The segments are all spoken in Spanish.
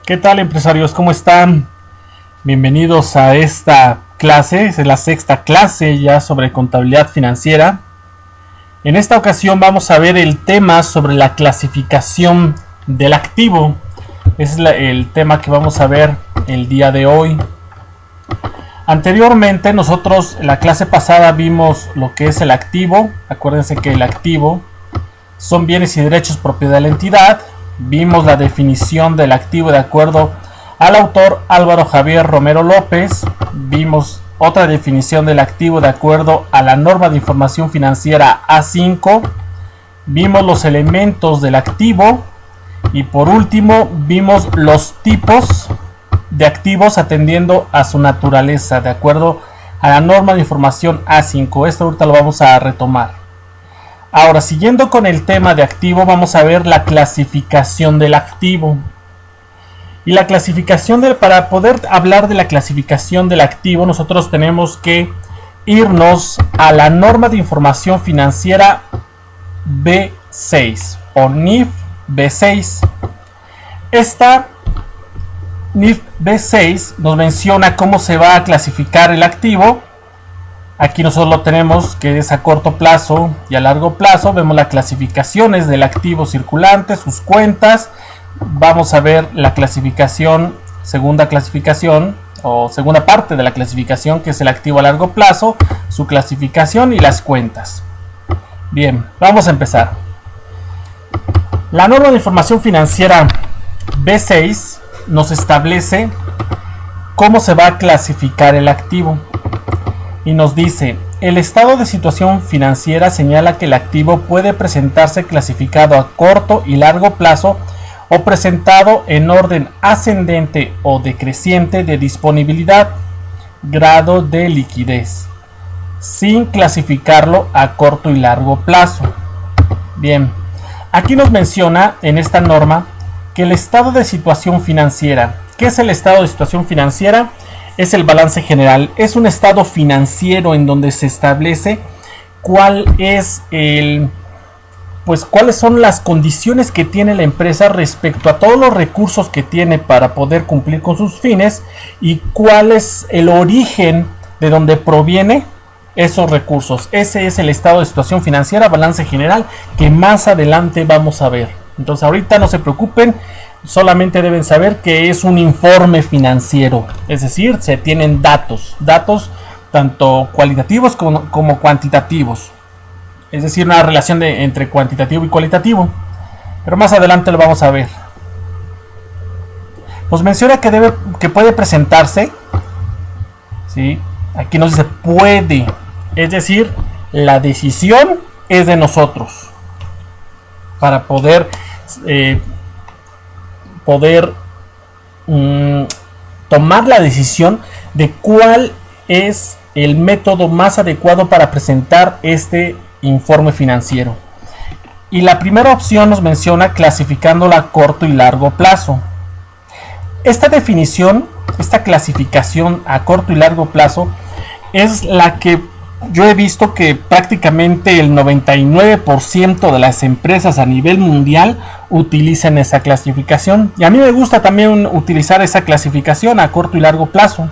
¿Qué tal, empresarios? ¿Cómo están? Bienvenidos a esta clase, es la sexta clase ya sobre contabilidad financiera. En esta ocasión vamos a ver el tema sobre la clasificación del activo. Ese es el tema que vamos a ver el día de hoy. Anteriormente nosotros en la clase pasada vimos lo que es el activo. Acuérdense que el activo son bienes y derechos propiedad de la entidad. Vimos la definición del activo de acuerdo al autor Álvaro Javier Romero López. Vimos otra definición del activo de acuerdo a la norma de información financiera A5. Vimos los elementos del activo. Y por último vimos los tipos de activos atendiendo a su naturaleza de acuerdo a la norma de información A5. Esto ahorita lo vamos a retomar. Ahora, siguiendo con el tema de activo, vamos a ver la clasificación del activo. Y la clasificación para poder hablar de la clasificación del activo, nosotros tenemos que irnos a la norma de información financiera B6 o NIF B6. Esta NIF B6 nos menciona cómo se va a clasificar el activo. Aquí nosotros lo tenemos que es a corto plazo y a largo plazo. Vemos las clasificaciones del activo circulante, sus cuentas. Vamos a ver la clasificación, segunda clasificación o segunda parte de la clasificación, que es el activo a largo plazo, su clasificación y las cuentas. Bien, vamos a empezar. La norma de información financiera B6 nos establece cómo se va a clasificar el activo. Y nos dice, el estado de situación financiera señala que el activo puede presentarse clasificado a corto y largo plazo o presentado en orden ascendente o decreciente de disponibilidad, grado de liquidez, sin clasificarlo a corto y largo plazo. Bien, aquí nos menciona en esta norma que el estado de situación financiera, ¿qué es el estado de situación financiera? Es el balance general, es un estado financiero en donde se establece cuáles son las condiciones que tiene la empresa respecto a todos los recursos que tiene para poder cumplir con sus fines y cuál es el origen de donde proviene esos recursos. Ese es el estado de situación financiera, balance general, que más adelante vamos a ver. Entonces ahorita no se preocupen. Solamente deben saber que es un informe financiero, es decir, se tienen datos tanto cualitativos como cuantitativos, es decir, una relación entre cuantitativo y cualitativo, pero más adelante lo vamos a ver. Nos menciona que puede presentarse, ¿sí? Aquí nos dice puede, es decir, la decisión es de nosotros para poder tomar la decisión de cuál es el método más adecuado para presentar este informe financiero. Y la primera opción nos menciona clasificándola a corto y largo plazo. Esta definición, esta clasificación a corto y largo plazo es la que yo he visto que prácticamente el 99% de las empresas a nivel mundial utilizan esa clasificación. Y a mí me gusta también utilizar esa clasificación a corto y largo plazo.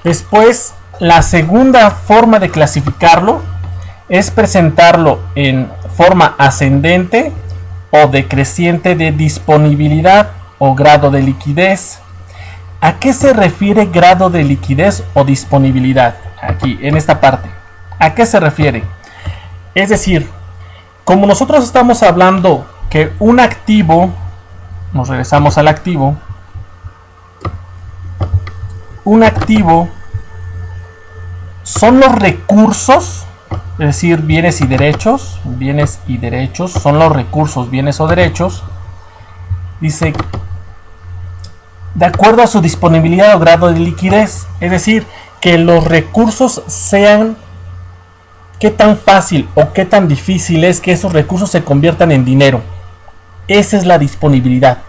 Después, la segunda forma de clasificarlo es presentarlo en forma ascendente o decreciente de disponibilidad o grado de liquidez. ¿A qué se refiere grado de liquidez o disponibilidad? Aquí, en esta parte. ¿A qué se refiere? Es decir, como nosotros estamos hablando que un activo, nos regresamos al activo, un activo son los recursos, es decir, bienes y derechos, son los recursos, bienes o derechos, dice, de acuerdo a su disponibilidad o grado de liquidez, es decir, que los recursos sean, qué tan fácil o qué tan difícil es que esos recursos se conviertan en dinero. Esa es la disponibilidad.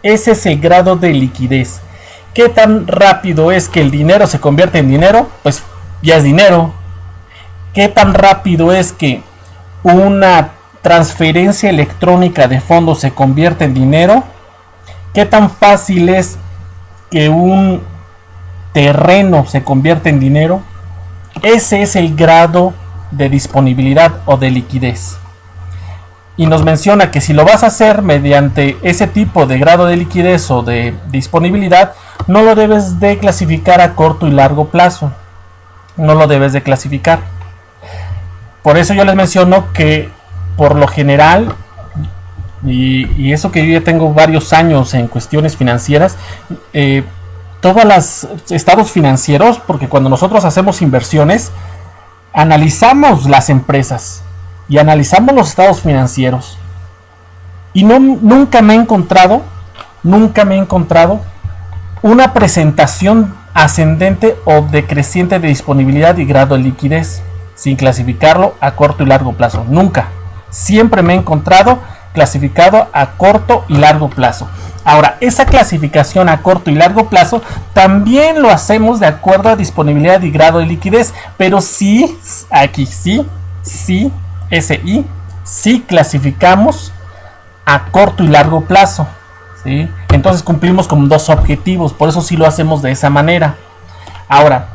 Ese es el grado de liquidez. ¿Qué tan rápido es que el dinero se convierte en dinero? Pues ya es dinero. ¿Qué tan rápido es que una transferencia electrónica de fondos se convierte en dinero? ¿Qué tan fácil es que un terreno se convierta en dinero? Ese es el grado de disponibilidad o de liquidez. Y nos menciona que si lo vas a hacer mediante ese tipo de grado de liquidez o de disponibilidad, no lo debes de clasificar a corto y largo plazo. No lo debes de clasificar. Por eso yo les menciono que por lo general, y eso que yo ya tengo varios años en cuestiones financieras, todos los estados financieros, porque cuando nosotros hacemos inversiones, analizamos las empresas y analizamos los estados financieros. Y nunca me he encontrado una presentación ascendente o decreciente de disponibilidad y grado de liquidez sin clasificarlo a corto y largo plazo. Nunca. Siempre me he encontrado clasificado a corto y largo plazo. Ahora, esa clasificación a corto y largo plazo también lo hacemos de acuerdo a disponibilidad y grado de liquidez, pero sí, aquí sí clasificamos a corto y largo plazo, ¿sí? Entonces cumplimos con dos objetivos, por eso sí lo hacemos de esa manera. Ahora,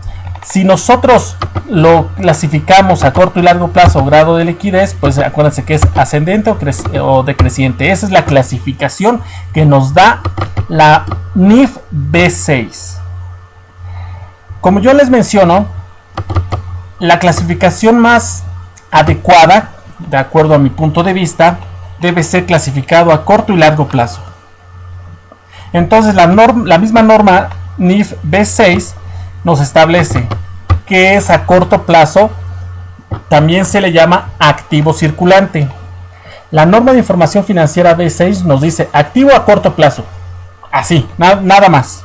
si nosotros lo clasificamos a corto y largo plazo grado de liquidez, pues acuérdense que es ascendente o decreciente. Esa es la clasificación que nos da la NIF B6. Como yo les menciono, la clasificación más adecuada, de acuerdo a mi punto de vista, debe ser clasificado a corto y largo plazo. Entonces la misma norma NIF B6 nos establece que es a corto plazo, también se le llama activo circulante. La norma de información financiera B6 nos dice activo a corto plazo, así, nada más.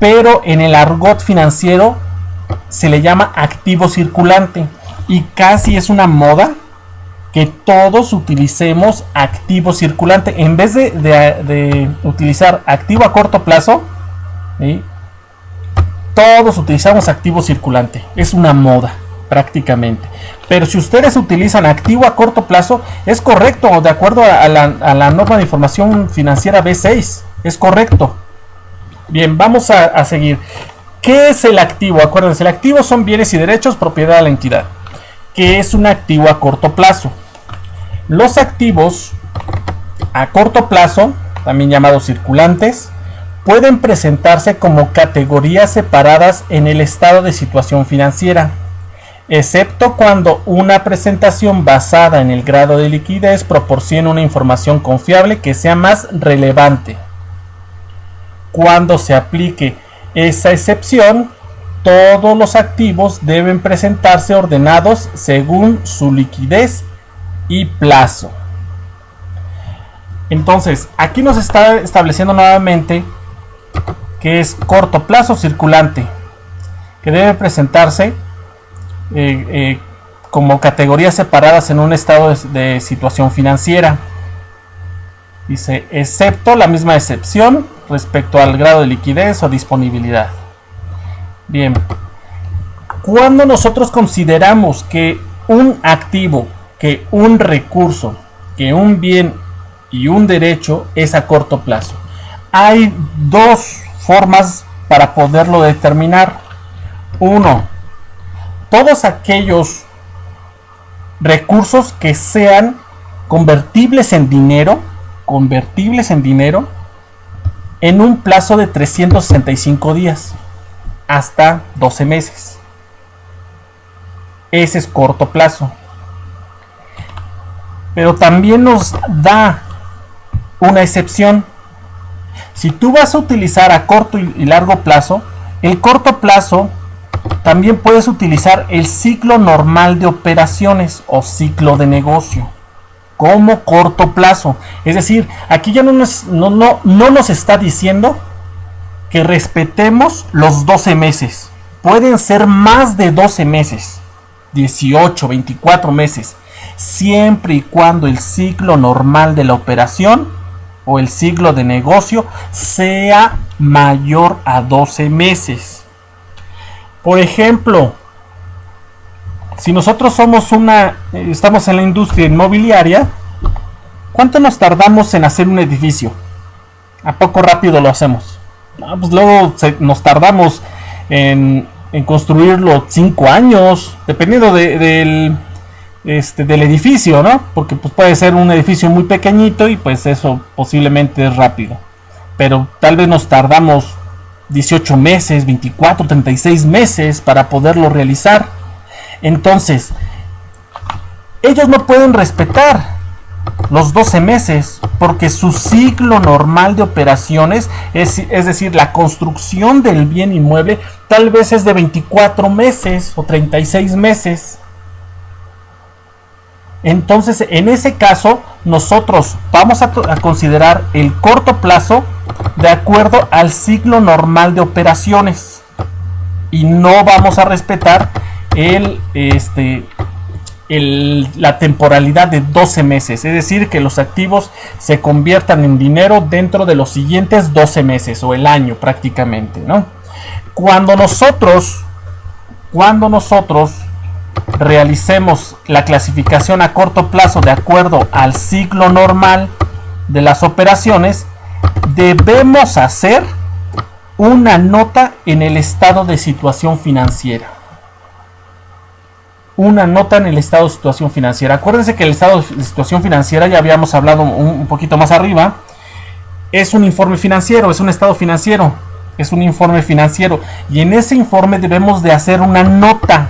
Pero en el argot financiero se le llama activo circulante y casi es una moda que todos utilicemos activo circulante en vez de utilizar activo a corto plazo, ¿sí? Todos utilizamos activo circulante. Es una moda prácticamente. Pero si ustedes utilizan activo a corto plazo, es correcto, de acuerdo a la norma de información financiera B6. Es correcto. Bien, vamos a seguir. ¿Qué es el activo? Acuérdense, el activo son bienes y derechos propiedad de la entidad. ¿Qué es un activo a corto plazo? Los activos a corto plazo, también llamados circulantes, pueden presentarse como categorías separadas en el estado de situación financiera, excepto cuando una presentación basada en el grado de liquidez proporciona una información confiable que sea más relevante. Cuando se aplique esa excepción, todos los activos deben presentarse ordenados según su liquidez y plazo. Entonces, aquí nos está estableciendo nuevamente que es corto plazo circulante, que debe presentarse como categorías separadas en un estado de situación financiera. Dice, excepto la misma excepción respecto al grado de liquidez o disponibilidad. Bien, cuando nosotros consideramos que un activo, que un recurso, que un bien y un derecho es a corto plazo, hay dos formas para poderlo determinar. Uno, todos aquellos recursos que sean convertibles en dinero en un plazo de 365 días hasta 12 meses. Ese es corto plazo. Pero también nos da una excepción. Si tú vas a utilizar a corto y largo plazo, el corto plazo también puedes utilizar el ciclo normal de operaciones o ciclo de negocio como corto plazo. Es decir, aquí ya no nos está diciendo que respetemos los 12 meses. Pueden ser más de 12 meses, 18, 24 meses, siempre y cuando el ciclo normal de la operación o el ciclo de negocio sea mayor a 12 meses. Por ejemplo, si nosotros estamos en la industria inmobiliaria, ¿cuánto nos tardamos en hacer un edificio? ¿A poco rápido lo hacemos? No, pues luego nos tardamos en construirlo 5 años, dependiendo del edificio, ¿no? Porque pues puede ser un edificio muy pequeñito y pues eso posiblemente es rápido. Pero tal vez nos tardamos 18 meses, 24, 36 meses para poderlo realizar. Entonces, ellos no pueden respetar los 12 meses porque su ciclo normal de operaciones, es decir, la construcción del bien inmueble, tal vez es de 24 meses o 36 meses. Entonces, en ese caso, nosotros vamos a considerar el corto plazo de acuerdo al ciclo normal de operaciones y no vamos a respetar la temporalidad de 12 meses, es decir, que los activos se conviertan en dinero dentro de los siguientes 12 meses o el año prácticamente, ¿no? Cuando nosotros realicemos la clasificación a corto plazo de acuerdo al ciclo normal de las operaciones, debemos hacer una nota en el estado de situación financiera. Una nota en el estado de situación financiera. Acuérdense que el estado de situación financiera, ya habíamos hablado un poquito más arriba, es un informe financiero, es un estado financiero, es un informe financiero. Y en ese informe debemos de hacer una nota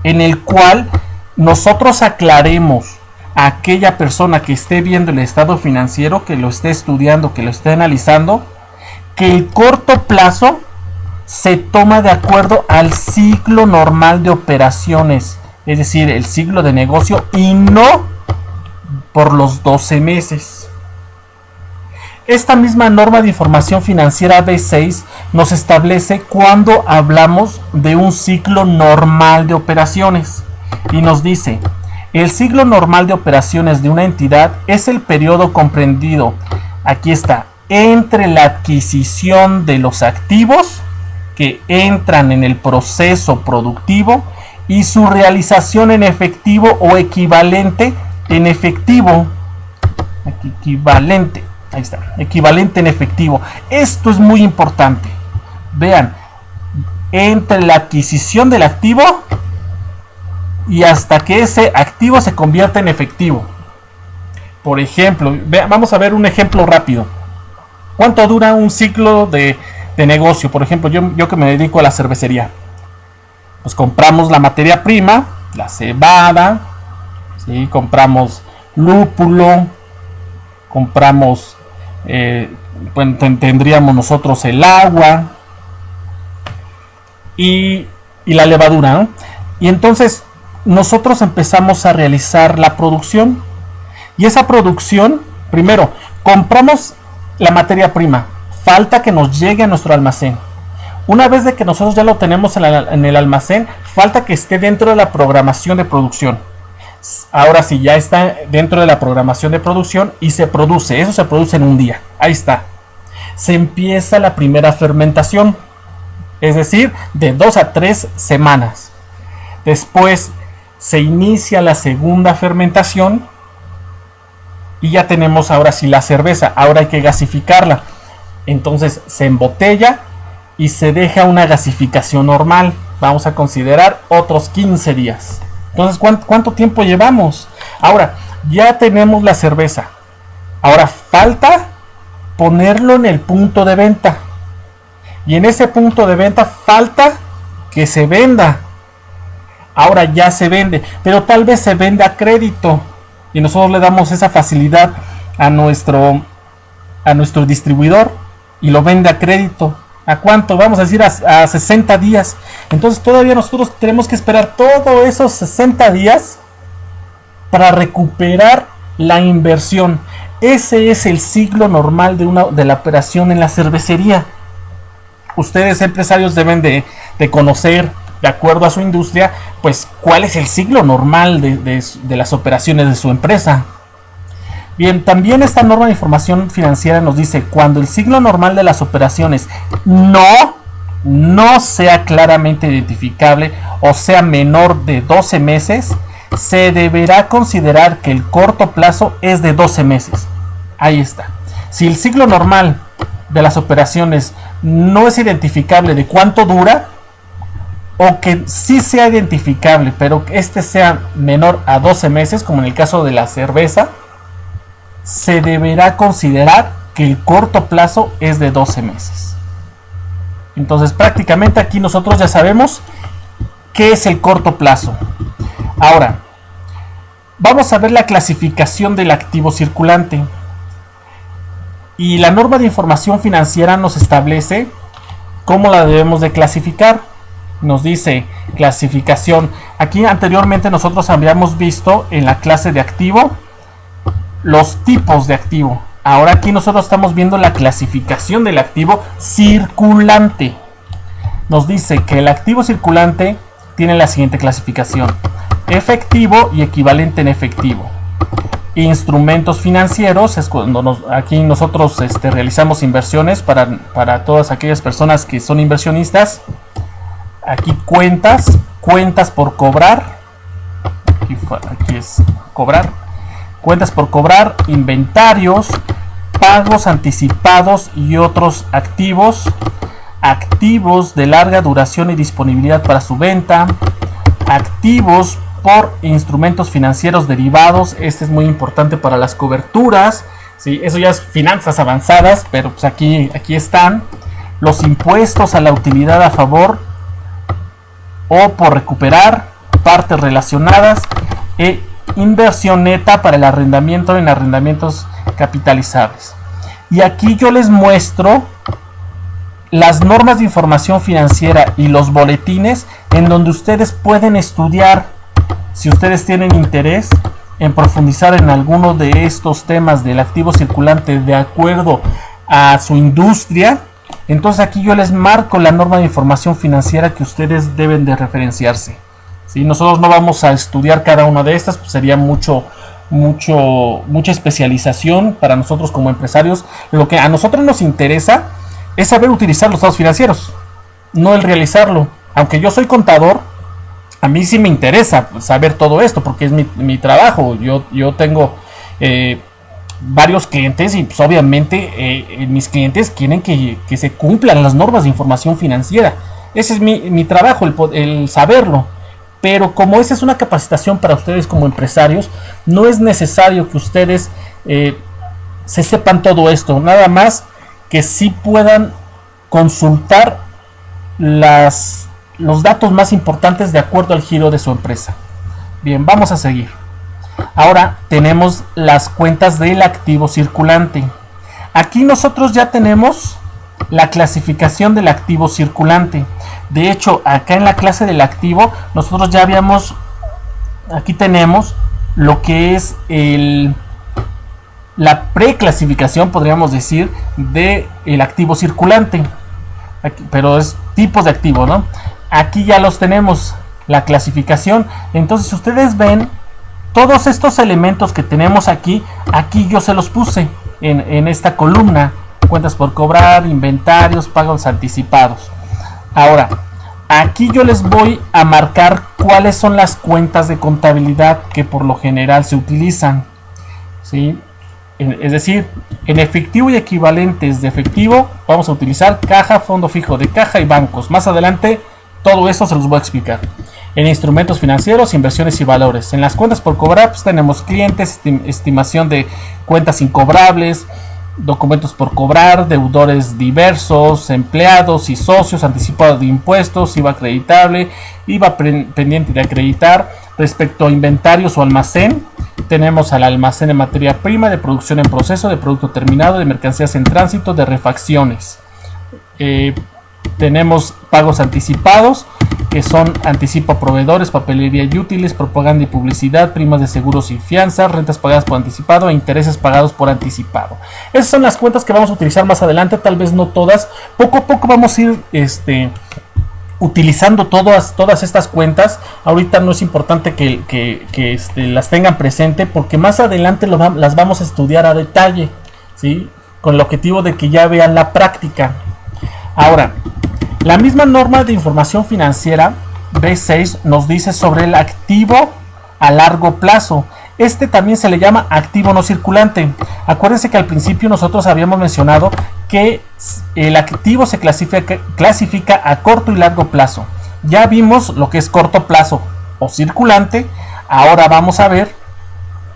en el cual nosotros aclaremos a aquella persona que esté viendo el estado financiero, que lo esté estudiando, que lo esté analizando, que el corto plazo se toma de acuerdo al ciclo normal de operaciones, es decir, el ciclo de negocio, y no por los 12 meses. Esta misma norma de información financiera B6 nos establece cuando hablamos de un ciclo normal de operaciones y nos dice: el ciclo normal de operaciones de una entidad es el periodo comprendido, aquí está, entre la adquisición de los activos que entran en el proceso productivo y su realización en efectivo o equivalente en efectivo. Aquí, equivalente. Ahí está, equivalente en efectivo. Esto es muy importante. Vean, entre la adquisición del activo y hasta que ese activo se convierta en efectivo. Por ejemplo, vamos a ver un ejemplo rápido. ¿Cuánto dura un ciclo de negocio? Por ejemplo, yo que me dedico a la cervecería, pues compramos la materia prima, la cebada, ¿sí? Compramos lúpulo, compramos, pues, tendríamos nosotros el agua y la levadura, ¿no? Y entonces nosotros empezamos a realizar la producción, y esa producción, primero compramos la materia prima, falta que nos llegue a nuestro almacén. Una vez de que nosotros ya lo tenemos en el almacén, falta que esté dentro de la programación de producción. Ahora sí, ya está dentro de la programación de producción y se produce. Eso se produce en un día. Ahí está. Se empieza la primera fermentación, es decir, de 2 a 3 semanas. Después se inicia la segunda fermentación y ya tenemos ahora sí la cerveza. Ahora hay que gasificarla. Entonces se embotella y se deja una gasificación normal. Vamos a considerar otros 15 días. Entonces, ¿cuánto tiempo llevamos? Ahora, ya tenemos la cerveza. Ahora falta ponerlo en el punto de venta. Y en ese punto de venta falta que se venda. Ahora ya se vende, pero tal vez se vende a crédito. Y nosotros le damos esa facilidad a nuestro distribuidor y lo vende a crédito. ¿A cuánto? Vamos a decir a 60 días. Entonces todavía nosotros tenemos que esperar todos esos 60 días para recuperar la inversión. Ese es el ciclo normal de la operación en la cervecería. Ustedes, empresarios, deben de conocer, de acuerdo a su industria, pues cuál es el ciclo normal de las operaciones de su empresa. Bien, también esta norma de información financiera nos dice: cuando el ciclo normal de las operaciones no sea claramente identificable o sea menor de 12 meses, se deberá considerar que el corto plazo es de 12 meses. Ahí está. Si el ciclo normal de las operaciones no es identificable de cuánto dura, o que sí sea identificable, pero que este sea menor a 12 meses, como en el caso de la cerveza, se deberá considerar que el corto plazo es de 12 meses. Entonces prácticamente aquí nosotros ya sabemos qué es el corto plazo. Ahora, vamos a ver la clasificación del activo circulante. Y la norma de información financiera nos establece cómo la debemos de clasificar. Nos dice clasificación. Aquí anteriormente nosotros habíamos visto en la clase de activo los tipos de activo. Ahora aquí nosotros estamos viendo la clasificación del activo circulante. Nos dice que el activo circulante tiene la siguiente clasificación: efectivo y equivalente en efectivo. Instrumentos financieros es cuando aquí nosotros realizamos inversiones para todas aquellas personas que son inversionistas. Aquí cuentas por cobrar. Aquí es cobrar. Cuentas por cobrar, inventarios, pagos anticipados y otros activos. Activos de larga duración y disponibilidad para su venta. Activos por instrumentos financieros derivados. Este es muy importante para las coberturas. ¿Sí? Eso ya es finanzas avanzadas, pero pues aquí están. Los impuestos a la utilidad a favor o por recuperar, partes relacionadas, e inversión neta para el arrendamiento en arrendamientos capitalizables. Y aquí yo les muestro las normas de información financiera y los boletines en donde ustedes pueden estudiar, si ustedes tienen interés en profundizar en alguno de estos temas del activo circulante de acuerdo a su industria. Entonces aquí yo les marco la norma de información financiera que ustedes deben de referenciarse. ¿Sí? Nosotros no vamos a estudiar cada una de estas, pues sería mucha especialización para nosotros como empresarios. Lo que a nosotros nos interesa es saber utilizar los estados financieros, no el realizarlo. Aunque yo soy contador, a mí sí me interesa saber todo esto porque es mi trabajo. Yo tengo varios clientes y pues obviamente mis clientes quieren que se cumplan las normas de información financiera. Ese es mi trabajo, el saberlo. Pero como esa es una capacitación para ustedes como empresarios, no es necesario que ustedes se sepan todo esto. Nada más que sí puedan consultar los datos más importantes de acuerdo al giro de su empresa. Bien, vamos a seguir. Ahora tenemos las cuentas del activo circulante. Aquí nosotros ya tenemos la clasificación del activo circulante. De hecho, acá en la clase del activo, nosotros ya aquí tenemos lo que es la preclasificación, podríamos decir, del activo circulante. Aquí, pero es tipos de activo, ¿no? Aquí ya los tenemos, la clasificación. Entonces, si ustedes ven, todos estos elementos que tenemos aquí yo se los puse en esta columna: cuentas por cobrar, inventarios, pagos anticipados. Ahora, aquí yo les voy a marcar cuáles son las cuentas de contabilidad que por lo general se utilizan, ¿sí? Es decir, en efectivo y equivalentes de efectivo vamos a utilizar caja, fondo fijo de caja y bancos. Más adelante todo eso se los voy a explicar. En instrumentos financieros, inversiones y valores. En las cuentas por cobrar pues tenemos clientes, estimación de cuentas incobrables, documentos por cobrar, deudores diversos, empleados y socios, anticipado de impuestos, IVA acreditable, IVA pendiente de acreditar. Respecto a inventarios o almacén, tenemos al almacén de materia prima, de producción en proceso, de producto terminado, de mercancías en tránsito, de refacciones. Tenemos pagos anticipados, que son anticipo a proveedores, papelería y útiles, propaganda y publicidad, primas de seguros y fianzas, rentas pagadas por anticipado e intereses pagados por anticipado. Esas son las cuentas que vamos a utilizar más adelante, tal vez no todas. Poco a poco vamos a ir utilizando todas estas cuentas. Ahorita no es importante que las tengan presente, porque más adelante las vamos a estudiar a detalle, ¿sí? Con el objetivo de que ya vean la práctica. Ahora, la misma norma de información financiera B6 nos dice sobre el activo a largo plazo. Este también se le llama activo no circulante. Acuérdense que al principio nosotros habíamos mencionado que el activo se clasifica a corto y largo plazo. Ya vimos lo que es corto plazo o circulante. Ahora vamos a ver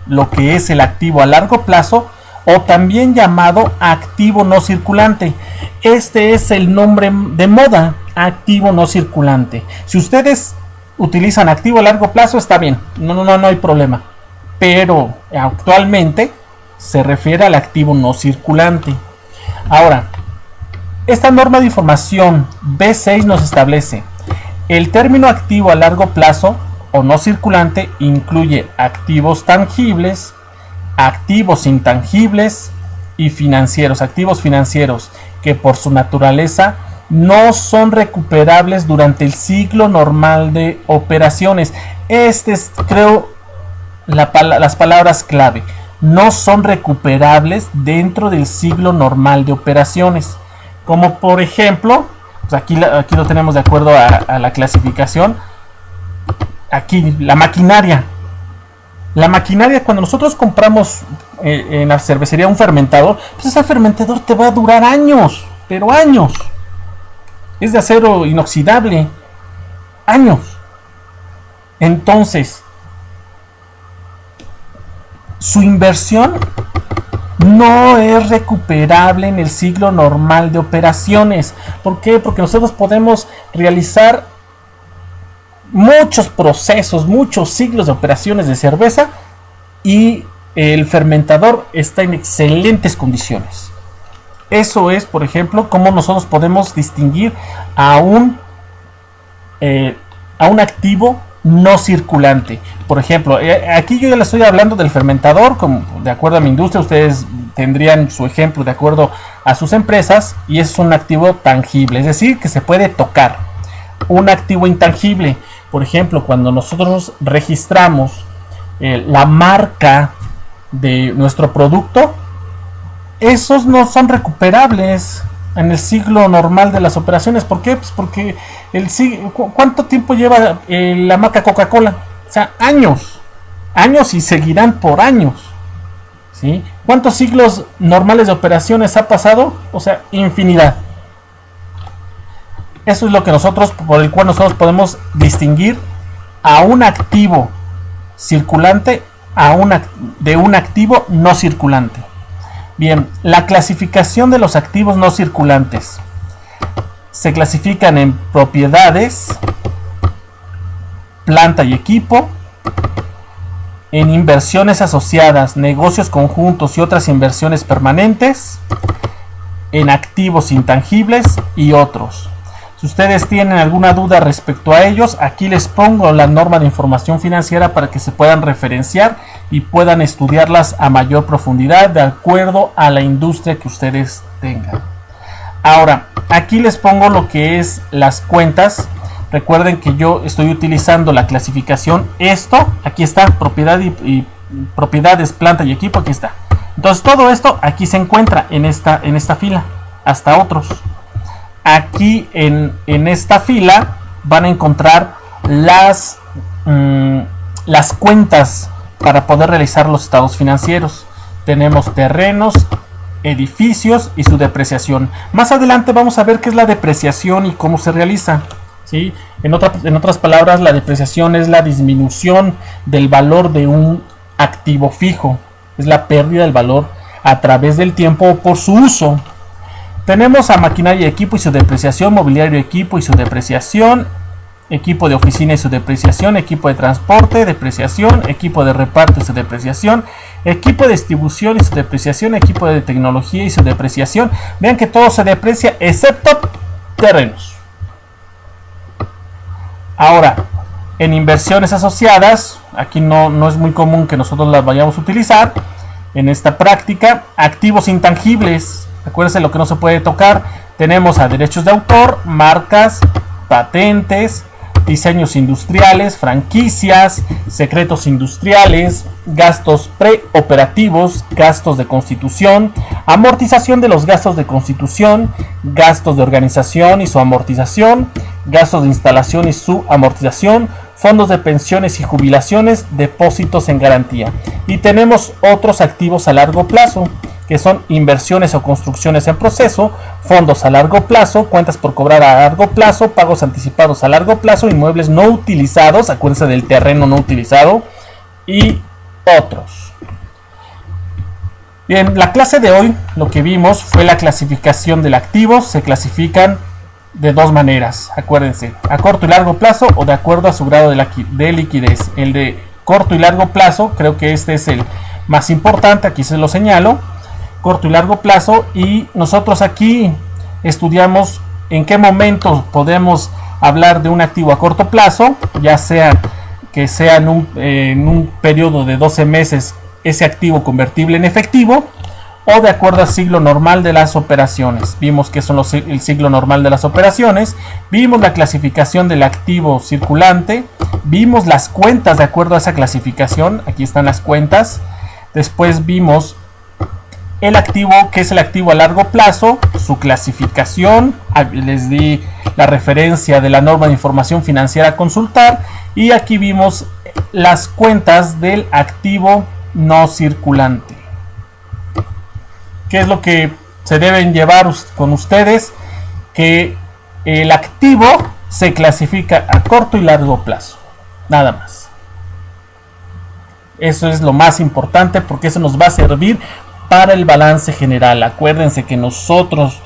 lo que es el activo a largo plazo, o también llamado activo no circulante. Este es el nombre de moda, activo no circulante. Si ustedes utilizan activo a largo plazo, está bien, no hay problema. Pero actualmente se refiere al activo no circulante. Ahora, esta norma de información B6 nos establece: el término activo a largo plazo o no circulante incluye activos tangibles, activos intangibles y financieros, activos financieros que por su naturaleza no son recuperables durante el ciclo normal de operaciones. Este es, creo, las palabras clave. No son recuperables dentro del ciclo normal de operaciones. Como por ejemplo, pues aquí lo tenemos de acuerdo a la clasificación. Aquí, la maquinaria. La maquinaria, cuando nosotros compramos en la cervecería un fermentador, pues ese fermentador te va a durar años, pero años. Es de acero inoxidable. Años. Entonces, su inversión no es recuperable en el ciclo normal de operaciones. ¿Por qué? Porque nosotros podemos realizar muchos procesos, muchos ciclos de operaciones de cerveza y el fermentador está en excelentes condiciones. Eso es, por ejemplo, cómo nosotros podemos distinguir a un activo no circulante. Por ejemplo, aquí yo ya les estoy hablando del fermentador, como de acuerdo a mi industria, ustedes tendrían su ejemplo de acuerdo a sus empresas, y es un activo tangible, es decir, que se puede tocar. Un activo intangible, por ejemplo, cuando nosotros registramos la marca de nuestro producto, esos no son recuperables en el ciclo normal de las operaciones. ¿Por qué? Pues porque ¿cuánto tiempo lleva la marca Coca-Cola? O sea, años y seguirán por años, ¿sí? ¿Cuántos ciclos normales de operaciones ha pasado? O sea, infinidad. Eso es lo que por el cual nosotros podemos distinguir a un activo circulante de un activo no circulante. Bien, la clasificación de los activos no circulantes se clasifican en propiedades, planta y equipo, en inversiones asociadas, negocios conjuntos y otras inversiones permanentes, en activos intangibles y otros. Si ustedes tienen alguna duda respecto a ellos, aquí les pongo la norma de información financiera para que se puedan referenciar y puedan estudiarlas a mayor profundidad de acuerdo a la industria que ustedes tengan. Ahora, aquí les pongo lo que es las cuentas. Recuerden que yo estoy utilizando la clasificación aquí está, propiedad y propiedades, planta y equipo, aquí está. Entonces todo esto aquí se encuentra en esta fila, hasta otros. Aquí en esta fila van a encontrar las cuentas para poder realizar los estados financieros. Tenemos terrenos, edificios y su depreciación. Más adelante vamos a ver qué es la depreciación y cómo se realiza, ¿sí? En otras palabras, la depreciación es la disminución del valor de un activo fijo. Es la pérdida del valor a través del tiempo por su uso. Tenemos a maquinaria y equipo y su depreciación, mobiliario y equipo y su depreciación, equipo de oficina y su depreciación, equipo de transporte, depreciación, equipo de reparto y su depreciación, equipo de distribución y su depreciación, equipo de tecnología y su depreciación. Vean que todo se deprecia excepto terrenos. Ahora, en inversiones asociadas, aquí no es muy común que nosotros las vayamos a utilizar en esta práctica. Activos intangibles. Acuérdense lo que no se puede tocar. Tenemos a derechos de autor, marcas, patentes, diseños industriales, franquicias, secretos industriales, gastos preoperativos, gastos de constitución, amortización de los gastos de constitución, gastos de organización y su amortización, gastos de instalación y su amortización, fondos de pensiones y jubilaciones, depósitos en garantía. Y tenemos otros activos a largo plazo, que son inversiones o construcciones en proceso, fondos a largo plazo, cuentas por cobrar a largo plazo, pagos anticipados a largo plazo, inmuebles no utilizados, acuérdense del terreno no utilizado, y otros. Bien, la clase de hoy lo que vimos fue la clasificación del activo. Se clasifican de dos maneras, acuérdense, a corto y largo plazo o de acuerdo a su grado de liquidez. El de corto y largo plazo, creo que este es el más importante, aquí se lo señalo, corto y largo plazo, y nosotros aquí estudiamos en qué momento podemos hablar de un activo a corto plazo, ya sea que sea en un periodo de 12 meses ese activo convertible en efectivo, o de acuerdo al ciclo normal de las operaciones. Vimos que son el ciclo normal de las operaciones, vimos la clasificación del activo circulante, vimos las cuentas de acuerdo a esa clasificación, aquí están las cuentas. Después vimos el activo, que es el activo a largo plazo, su clasificación, les di la referencia de la norma de información financiera a consultar, y aquí vimos las cuentas del activo no circulante. ¿Qué es lo que se deben llevar con ustedes? Que el activo se clasifica a corto y largo plazo, nada más. Eso es lo más importante, porque eso nos va a servir para el balance general. Acuérdense que nosotros,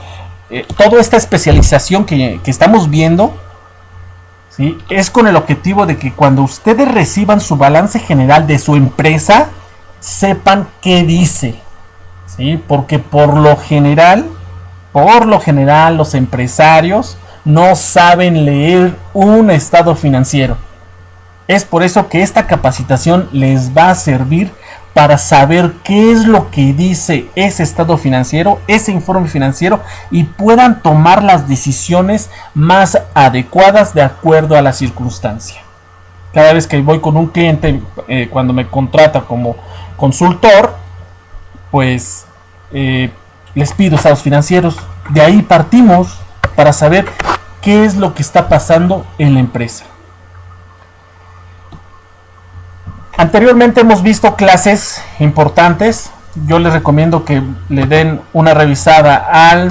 toda esta especialización que estamos viendo, ¿sí?, es con el objetivo de que cuando ustedes reciban su balance general de su empresa, sepan qué dice, ¿sí? Porque por lo general los empresarios no saben leer un estado financiero. Es por eso que esta capacitación les va a servir para saber qué es lo que dice ese estado financiero, ese informe financiero, y puedan tomar las decisiones más adecuadas de acuerdo a la circunstancia. Cada vez que voy con un cliente, cuando me contrata como consultor, pues les pido estados financieros. De ahí partimos para saber qué es lo que está pasando en la empresa. Anteriormente hemos visto clases importantes. Yo les recomiendo que le den una revisada a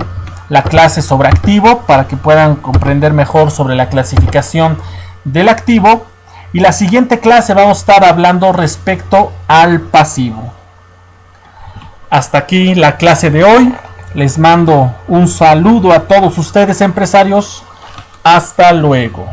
la clase sobre activo para que puedan comprender mejor sobre la clasificación del activo. Y la siguiente clase vamos a estar hablando respecto al pasivo. Hasta aquí la clase de hoy. Les mando un saludo a todos ustedes, empresarios. Hasta luego.